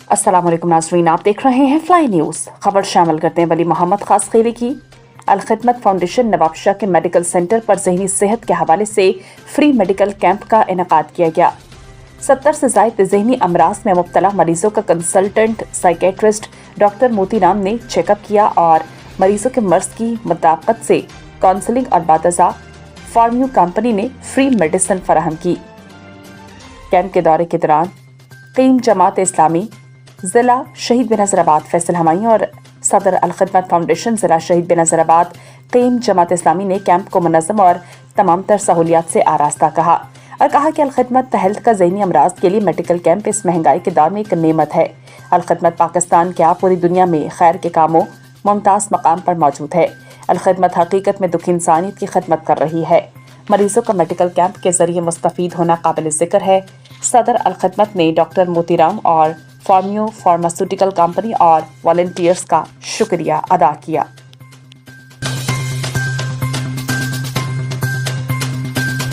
अस्सलाम वालेकुम नाज़रीन, आप देख रहे हैं फ्लाई न्यूज़। खबर शामिल करते हैं वली मोहम्मद खास खेली की। अलखिदमत फाउंडेशन नवाबशाह के मेडिकल सेंटर पर ज़हनी सेहत के हवाले से फ्री मेडिकल कैंप का इनेकाद किया गया। 70 से ज़ायद ज़हनी अमराज में मुब्तला मरीजों का कंसल्टेंट साइकेट्रिस्ट डॉक्टर मोतीराम ने चेकअप किया और मरीजों के मर्ज की मुताबिकत से काउंसलिंग और बादजा फार्म्यू कंपनी ने फ्री मेडिसिन फराहम की। कैंप के दौरे के दौरान क़ीम जमात इस्लामी ज़िला शहीद बेनज़ीराबाद फैसल हमाई और सदर अलखिदमत फाउंडेशन ज़िला शहीद बेनज़ीराबाद क़ीम जमात इस्लामी ने कैंप को मुनज़्ज़म और तमाम तर सहूलियात से आरास्ता कहा और कहा कि अलखिदमत हेल्थ का ज़हनी अमराज के लिए मेडिकल कैंप इस महंगाई के दौर में एक नेमत है। अलखिदमत पाकिस्तान क्या पूरी दुनिया में खैर के कामों मुमताज़ मकाम पर मौजूद है। अलखिदमत हकीकत में दुख इंसानियत की खिदमत कर रही है। मरीजों का मेडिकल कैंप के जरिए मुस्तफ़ीद होना काबिल ज़िक्र है। सदर अलखिदमत ने डॉक्टर मोतीराम और फार्म्यू फार्मास्यूटिकल कंपनी और वॉलंटियर्स का शुक्रिया अदा किया।